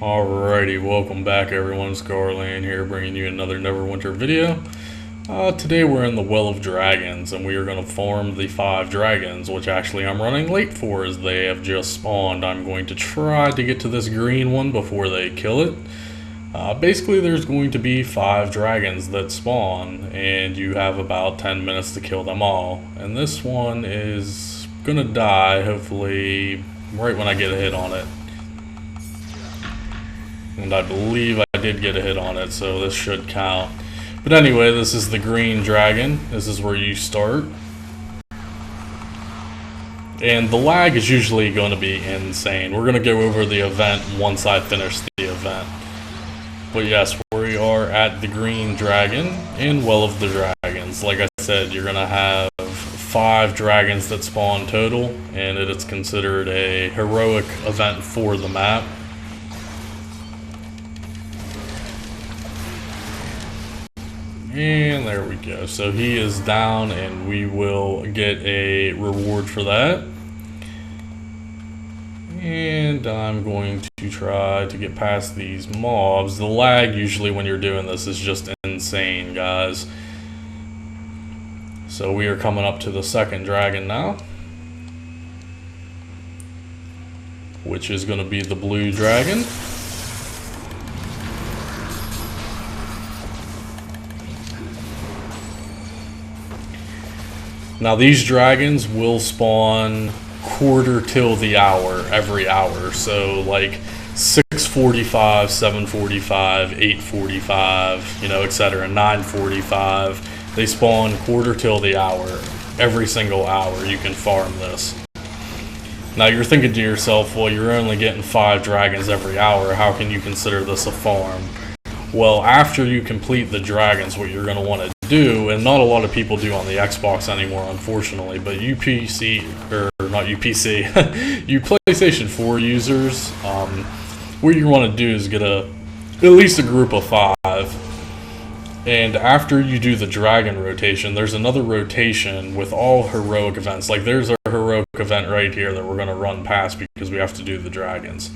Alrighty, welcome back everyone, Scarland here, bringing you another Neverwinter video. Today we're in the Well of Dragons, and we are going to farm the 5 dragons, which actually I'm running late for as they have just spawned. I'm going to try to get to this green one before they kill it. Basically there's going to be 5 dragons that spawn, and you have about 10 minutes to kill them all. And this one is going to die, hopefully, right when I get a hit on it. And I believe I did get a hit on it, so this should count. But anyway, this is the green dragon. This is where you start. And the lag is usually going to be insane. We're going to go over the event once I finish the event. But yes, we are at the green dragon in Well of the Dragons. Like I said, you're going to have 5 dragons that spawn total, and it is considered a heroic event for the map. And there we go. So he is down, and we will get a reward for that. And I'm going to try to get past these mobs. The lag usually when you're doing this is just insane, guys. So we are coming up to the second dragon now, which is going to be the blue dragon. Now these dragons will spawn quarter till the hour every hour, so like 6:45, 7:45, 8:45, you know, etc. 9:45. They spawn quarter till the hour every single hour. You can farm this. Now you're thinking to yourself, well, you're only getting 5 dragons every hour. How can you consider this a farm? Well, after you complete the dragons, what you're going to want to do, and not a lot of people do on the Xbox anymore, unfortunately, but you PC, or not you PC, you PlayStation 4 users, what you want to do is get at least a group of 5, and after you do the dragon rotation, there's another rotation with all heroic events. Like there's a heroic event right here that we're going to run past because we have to do the dragons.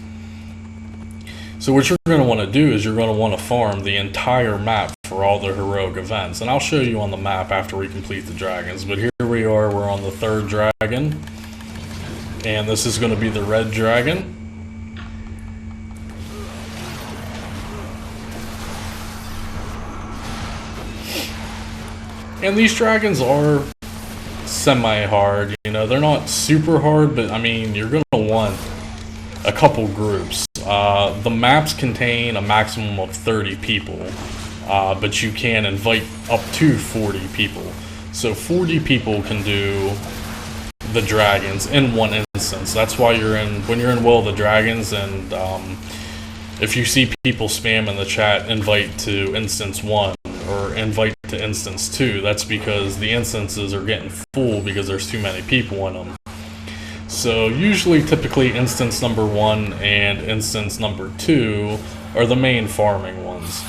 So what you're going to want to do is you're going to want to farm the entire map for all the heroic events. And I'll show you on the map after we complete the dragons. But here we are, we're on the 3rd dragon. And this is going to be the red dragon. And these dragons are semi-hard, you know, they're not super hard, but I mean, you're going to want a couple groups. The maps contain a maximum of 30 people, but you can invite up to 40 people. So 40 people can do the dragons in one instance. That's why when you're in Well of the Dragons, and if you see people spam in the chat, invite to instance 1 or invite to instance 2, that's because the instances are getting full because there's too many people in them. So usually, typically, instance number 1 and instance number 2 are the main farming ones.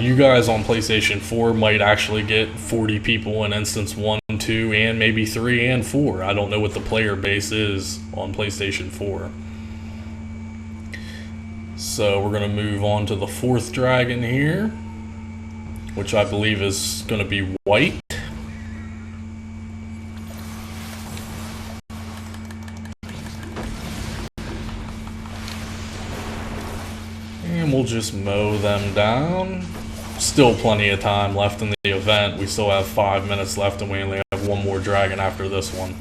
You guys on PlayStation 4 might actually get 40 people in instance 1, 2, and maybe 3 and 4. I don't know what the player base is on PlayStation 4. So we're going to move on to the 4th dragon here, which I believe is going to be white. And we'll just mow them down. Still plenty of time left in the event. We still have 5 minutes left, and we only have 1 more dragon after this one.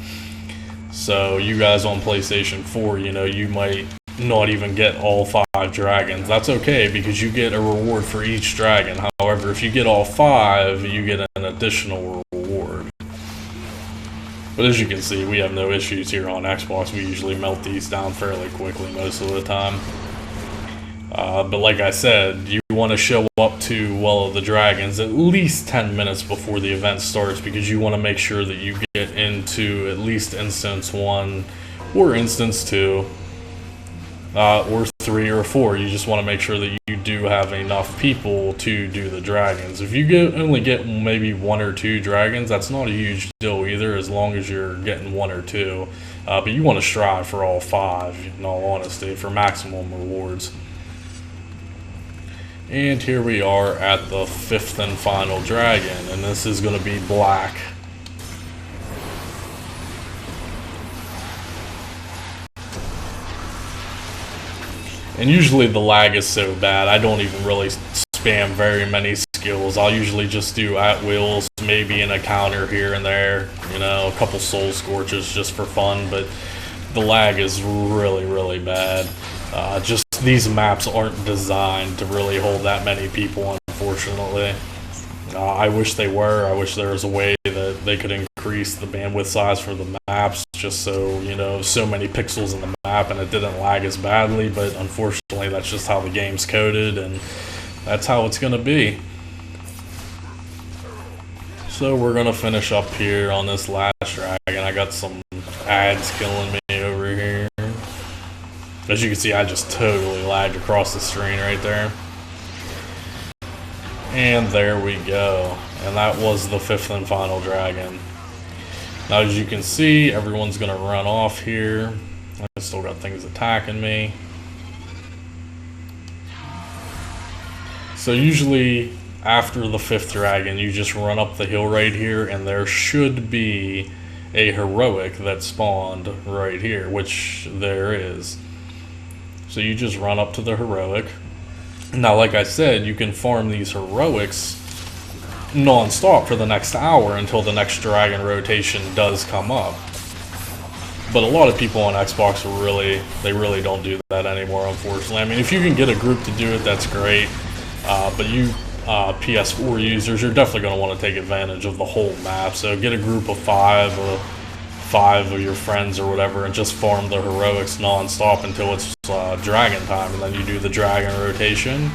So you guys on PlayStation 4, you know, you might not even get all 5 dragons. That's okay, because you get a reward for each dragon. However, if you get all 5, you get an additional reward. But as you can see, we have no issues here on Xbox. We usually melt these down fairly quickly most of the time. But like I said, you want to show up to Well of the Dragons at least 10 minutes before the event starts, because you want to make sure that you get into at least instance 1 or instance 2 or 3 or 4. You just want to make sure that you do have enough people to do the dragons. If you only get maybe 1 or 2 dragons, that's not a huge deal either, as long as you're getting 1 or 2. But you want to strive for all 5, in all honesty, for maximum rewards. And here we are at the 5th and final dragon, and this is going to be black. And usually the lag is so bad, I don't even really spam very many skills. I'll usually just do at wills, maybe an encounter here and there, you know, a couple soul scorches just for fun, but the lag is really, really bad. Just these maps aren't designed to really hold that many people, unfortunately. I wish they were. I wish there was a way that they could increase the bandwidth size for the maps, just so, you know, so many pixels in the map and it didn't lag as badly, but unfortunately that's just how the game's coded, and that's how it's going to be. So we're going to finish up here on this last dragon. I got some ads killing me over here. As you can see, I just totally lagged across the screen right there. And there we go. And that was the 5th and final dragon. Now, as you can see, everyone's going to run off here. I still got things attacking me. So usually, after the 5th dragon, you just run up the hill right here, and there should be a heroic that spawned right here, which there is. So you just run up to the heroic. Now, like I said, you can farm these heroics non-stop for the next hour until the next dragon rotation does come up. But a lot of people on Xbox really don't do that anymore, unfortunately. I mean, if you can get a group to do it, that's great. But you PS4 users, you're definitely going to want to take advantage of the whole map. So get a group of 5 of your friends or whatever, and just farm the heroics non-stop until it's dragon time, and then you do the dragon rotation,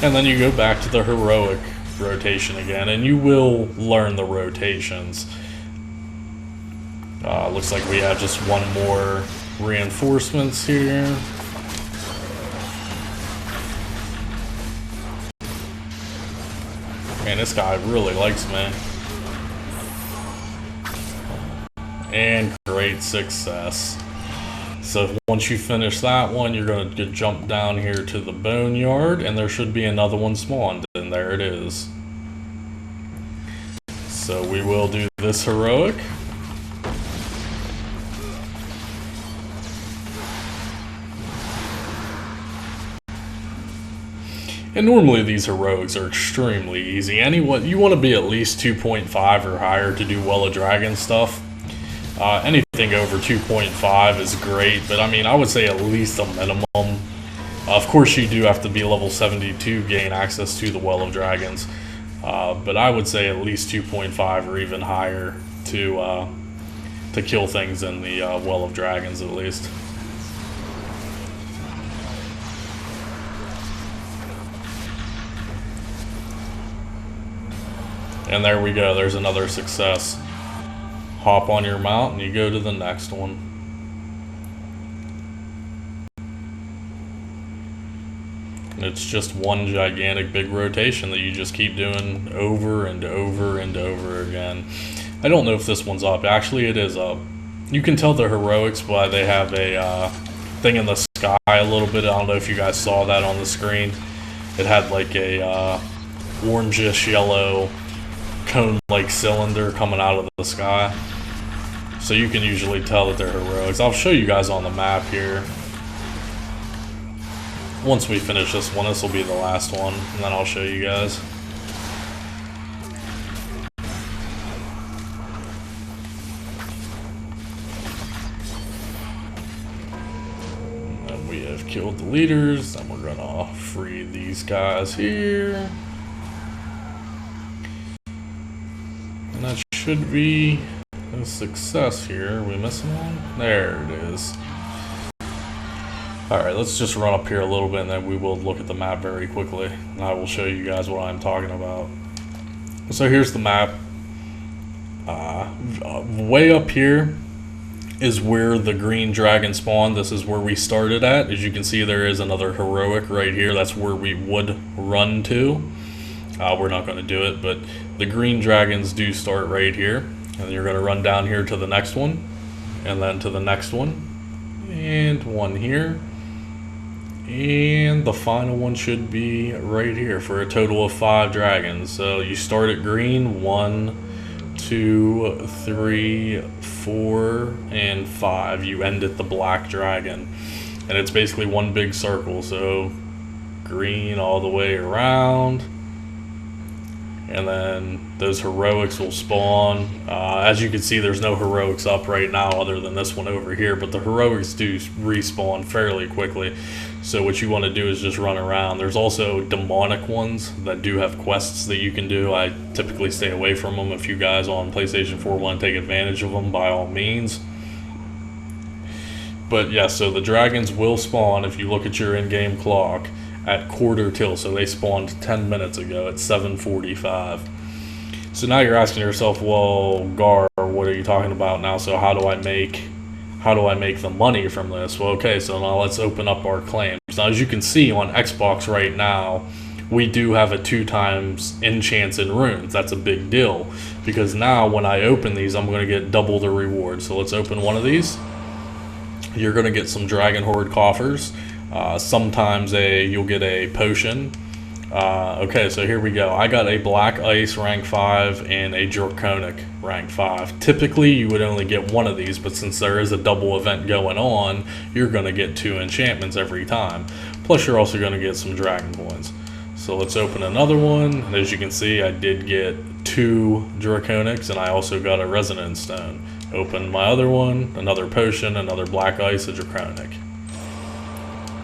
and then you go back to the heroic rotation again, and you will learn the rotations. Looks like we have just one more reinforcements here. Man, this guy really likes me. And great success. So once you finish that one, you're going to jump down here to the boneyard, and there should be another one spawned, and there it is. So we will do this heroic. And normally these heroics are extremely easy. You want to be at least 2.5 or higher to do Well of Dragon stuff. Anything over 2.5 is great, but I mean, I would say at least a minimum. Of course, you do have to be level 72 to gain access to the Well of Dragons, but I would say at least 2.5 or even higher to kill things in the Well of Dragons, at least. And there we go. There's another success. Hop on your mount and you go to the next one. And it's just one gigantic big rotation that you just keep doing over and over and over again. I don't know if this one's up. Actually, it is up. You can tell the heroics by they have a thing in the sky a little bit. I don't know if you guys saw that on the screen. It had like a orangish yellow cone-like cylinder coming out of the sky. So you can usually tell that they're heroics. I'll show you guys on the map here. Once we finish this one, this will be the last one, and then I'll show you guys. And we have killed the leaders, and we're gonna free these guys here. And that should be a success here. Are we missing one? There it is. Alright, let's just run up here a little bit and then we will look at the map very quickly. And I will show you guys what I'm talking about. So here's the map. Way up here is where the green dragon spawned. This is where we started at. As you can see, there is another heroic right here. That's where we would run to. We're not going to do it, but the green dragons do start right here. And you're going to run down here to the next one, and then to the next one, and one here. And the final one should be right here for a total of 5 dragons. So you start at green, 1, 2, 3, 4, and 5. You end at the black dragon. And it's basically one big circle. So green all the way around. And then those heroics will spawn. As you can see, there's no heroics up right now other than this one over here, but the heroics do respawn fairly quickly. So what you want to do is just run around. There's also demonic ones that do have quests that you can do. I typically stay away from them. If you guys on PlayStation 4 want to take advantage of them, by all means. But yeah, so the dragons will spawn if you look at your in-game clock at quarter till. So they spawned 10 minutes ago at 7:45. So now you're asking yourself, well, Gar, what are you talking about now? So how do I make the money from this? Well, okay, so now let's open up our claims. Now, as you can see on Xbox right now, we do have a 2 times enchants and runes. That's a big deal, because now when I open these, I'm going to get double the reward. So let's open one of these. You're going to get some Dragon Horde coffers. Sometimes you'll get a potion. Okay, so here we go. I got a Black Ice rank 5 and a Draconic rank 5. Typically, you would only get one of these, but since there is a double event going on, you're going to get 2 enchantments every time. Plus, you're also going to get some Dragon Coins. So let's open another one. And as you can see, I did get 2 Draconics, and I also got a Resonance Stone. Open my other one, another potion, another Black Ice, a Draconic.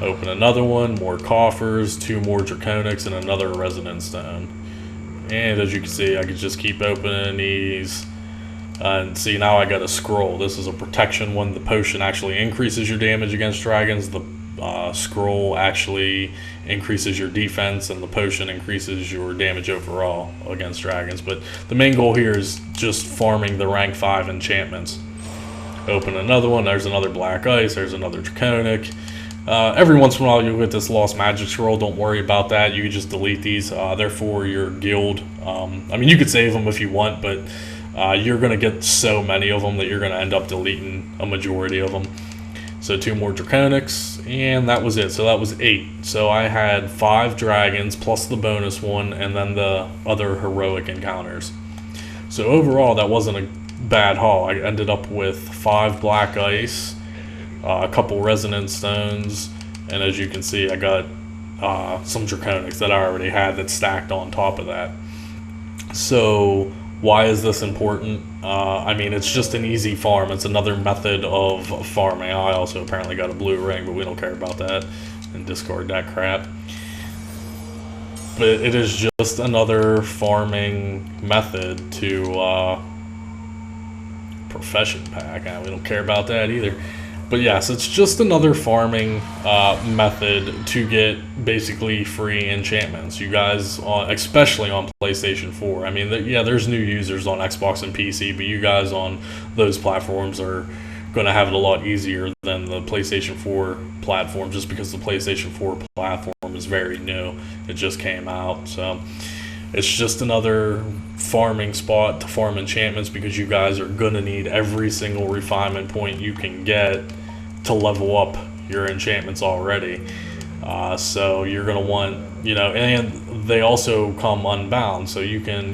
Open another one, more coffers, 2 more Draconics, and another Resonance Stone. And as you can see, I could just keep opening these. And see, now I got a scroll. This is a protection one. The potion actually increases your damage against dragons. The scroll actually increases your defense, and the potion increases your damage overall against dragons. But the main goal here is just farming the rank 5 enchantments. Open another one. There's another Black Ice. There's another Draconic. Every once in a while you'll get this Lost Magic Scroll. Don't worry about that. You can just delete these. They're for your guild. I mean, you could save them if you want, but you're going to get so many of them that you're going to end up deleting a majority of them. So 2 more Draconics, and that was it. So that was 8. So I had 5 dragons plus the bonus one, and then the other heroic encounters. So overall, that wasn't a bad haul. I ended up with 5 Black Ice, a couple Resonance Stones, and as you can see, I got some Draconics that I already had that stacked on top of that. So why is this important? I mean, it's just an easy farm. It's another method of farming. I also apparently got a blue ring, but we don't care about that and discard that crap. But it is just another farming method to profession pack. We don't care about that either. But yes, it's just another farming method to get basically free enchantments. You guys, especially on PlayStation 4, I mean, yeah, there's new users on Xbox and PC, but you guys on those platforms are going to have it a lot easier than the PlayStation 4 platform, just because the PlayStation 4 platform is very new. It just came out, so it's just another farming spot to farm enchantments, because you guys are going to need every single refinement point you can get to level up your enchantments already. So you're going to want, and they also come unbound, so you can,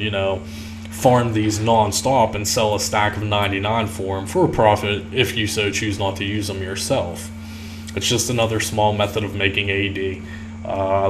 farm these non-stop and sell a stack of 99 for them for a profit if you so choose not to use them yourself. It's just another small method of making AD.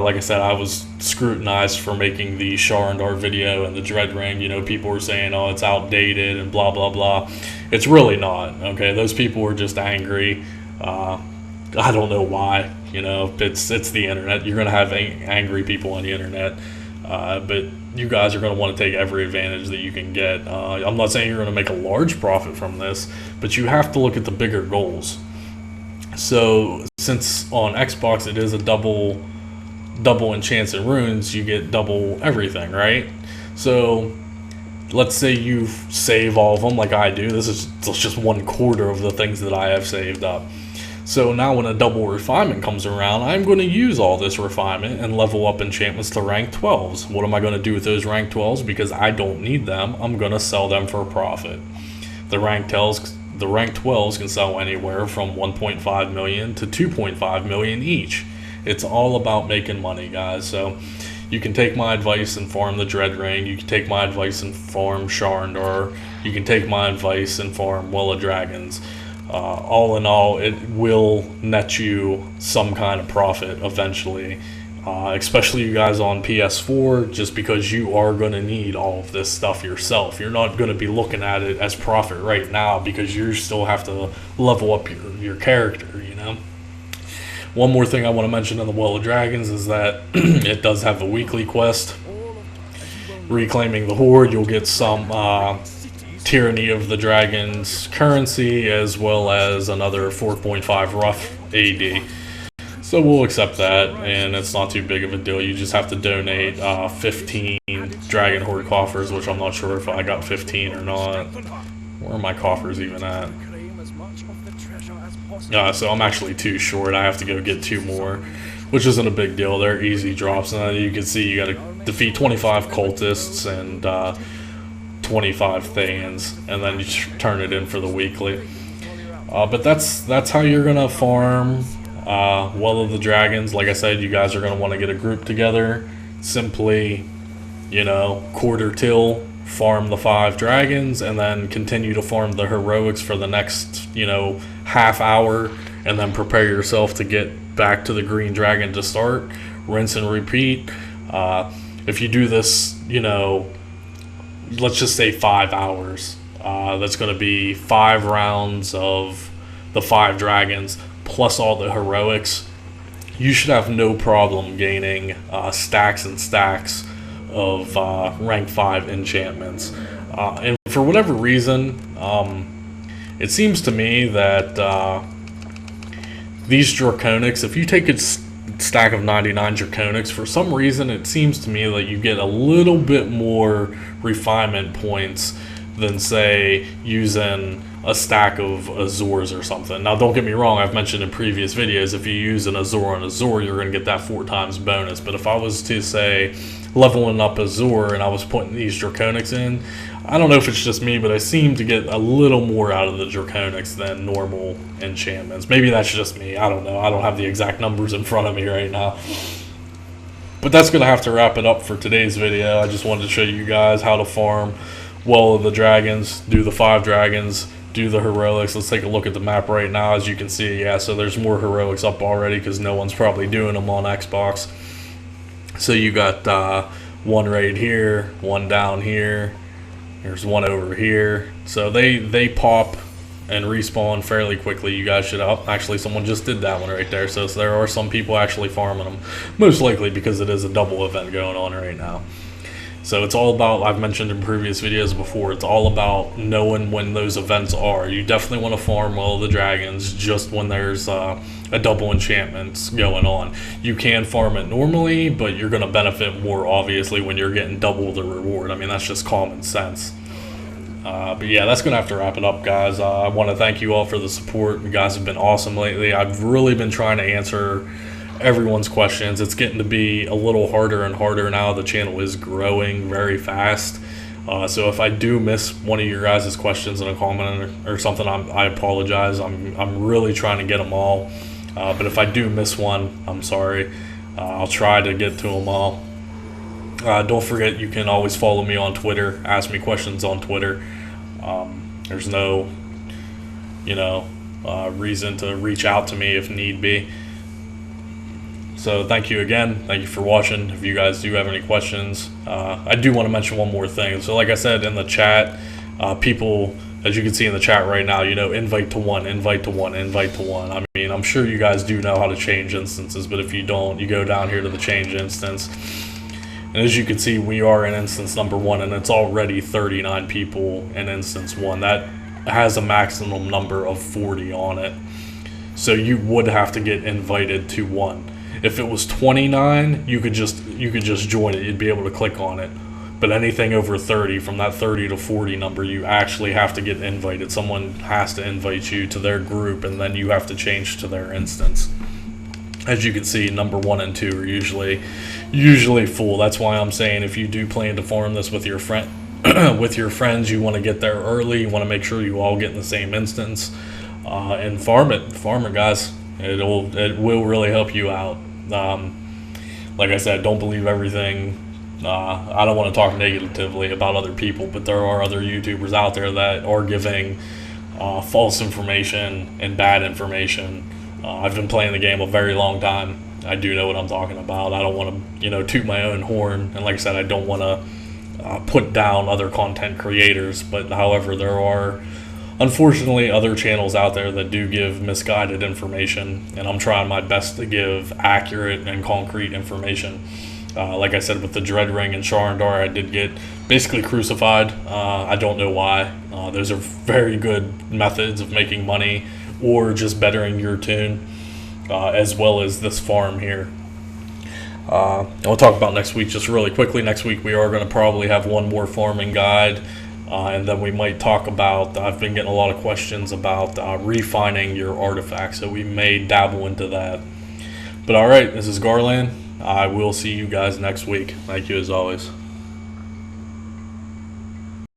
Like I said, I was scrutinized for making the Sharandar video and the Dread Ring. People were saying, oh, it's outdated and blah, blah, blah. It's really not, okay? Those people were just angry. I don't know why, it's the internet. You're going to have angry people on the internet. But you guys are going to want to take every advantage that you can get. I'm not saying you're going to make a large profit from this, but you have to look at the bigger goals. So since on Xbox it is a double enchants and runes, you get double everything, right? So let's say you save all of them like I do. This is just 1/4 of the things that I have saved up. So now when a double refinement comes around, I'm going to use all this refinement and level up enchantments to rank 12s. What am I going to do with those rank 12s? Because I don't need them, I'm going to sell them for a profit. The rank 12s can sell anywhere from 1.5 million to 2.5 million each. It's all about making money, guys. So you can take my advice and farm the Dread Ring. You can take my advice and farm Sharndar. You can take my advice and farm Well of Dragons. All in all, it will net you some kind of profit eventually, especially you guys on PS4, just because you are going to need all of this stuff yourself. You're not going to be looking at it as profit right now because you still have to level up your character, you know. One more thing I want to mention in the Well of Dragons is that it does have a weekly quest. Reclaiming the Horde, you'll get some Tyranny of the Dragons currency, as well as another 4.5 rough AD. So we'll accept that, and it's not too big of a deal. You just have to donate 15 Dragon Horde coffers, which I'm not sure if I got 15 or not. Where are my coffers even at? So I'm actually too short. I have to go get 2 more, which isn't a big deal. They're easy drops. And you can see you got to defeat 25 cultists and 25 Thans, and then you turn it in for the weekly. But that's how you're gonna farm Well of the Dragons. Like I said, you guys are gonna want to get a group together. Simply, you know, quarter till, farm the 5 dragons, and then continue to farm the heroics for the next, you know, half hour, and then prepare yourself to get back to the green dragon to start. Rinse and repeat. If you do this, you know, let's just say 5 hours, that's going to be 5 rounds of the 5 dragons plus all the heroics. You should have no problem gaining stacks and stacks of rank 5 enchantments. And for whatever reason, it seems to me that these Draconics, if you take a stack of 99 Draconics, for some reason it seems to me that you get a little bit more refinement points than, say, using a stack of Azors or something. Now, don't get me wrong, I've mentioned in previous videos, if you use an Azor on Azor, you're going to get that 4 times bonus. But if I was to, say, leveling up Azor and I was putting these Draconics in, I don't know if it's just me, but I seem to get a little more out of the Draconics than normal enchantments. Maybe that's just me, I don't know. I don't have the exact numbers in front of me right now. But that's going to have to wrap it up for today's video. I just wanted to show you guys how to farm Well of the Dragons, do the 5 dragons, do the heroics. Let's take a look at the map right now. As you can see, yeah, so there's more heroics up already because no one's probably doing them on Xbox. So you got 1 right here, 1 down here, there's 1 over here. So they pop and respawn fairly quickly. You guys should actually, someone just did that one right there. So there are some people actually farming them, most likely because it is a double event going on right now. So it's all about, I've mentioned in previous videos before, it's all about knowing when those events are. You definitely want to farm Well of the Dragons just when there's a double enchantment going on. You can farm it normally, but you're going to benefit more, obviously, when you're getting double the reward. I mean, that's just common sense. But yeah, that's going to have to wrap it up, guys. I want to thank you all for the support. You guys have been awesome lately. I've really been trying to answer everyone's questions. It's getting to be a little harder and harder now. The channel is growing very fast. So if I do miss one of your guys' questions in a comment or something, I apologize. I'm really trying to get them all. But if I do miss one, I'm sorry. I'll try to get to them all. Don't forget, you can always follow me on Twitter. Ask me questions on Twitter. There's no, reason to reach out to me if need be. So thank you again. Thank you for watching. If you guys do have any questions, I do want to mention one more thing. So like I said in the chat, people, as you can see in the chat right now, invite to one, invite to one, invite to one. I mean, I'm sure you guys do know how to change instances, but if you don't, you go down here to the change instance. And as you can see, we are in instance number 1, and it's already 39 people in instance 1. That has a maximum number of 40 on it. So you would have to get invited to 1. If it was 29, you could just join it. You'd be able to click on it. But anything over 30, from that 30 to 40 number, you actually have to get invited. Someone has to invite you to their group, and then you have to change to their instance. As you can see, number 1 and 2 are usually full. That's why I'm saying, if you do plan to farm this with your with your friends, you want to get there early. You want to make sure you all get in the same instance, and farm it, guys. It will really help you out. Like I said, don't believe everything. I don't want to talk negatively about other people, but there are other YouTubers out there that are giving false information and bad information. I've been playing the game a very long time. I do know what I'm talking about. I don't want to, toot my own horn. And like I said, I don't want to put down other content creators. But however, there are, unfortunately, other channels out there that do give misguided information. And I'm trying my best to give accurate and concrete information. Like I said, with the Dread Ring and Sharandar, I did get basically crucified. I don't know why. Those are very good methods of making money or just bettering your tune, as well as this farm here. I'll talk about next week just really quickly. Next week we are going to probably have one more farming guide, and then we might talk about, I've been getting a lot of questions about refining your artifacts, so we may dabble into that. But alright, this is Garland. I will see you guys next week. Thank you as always.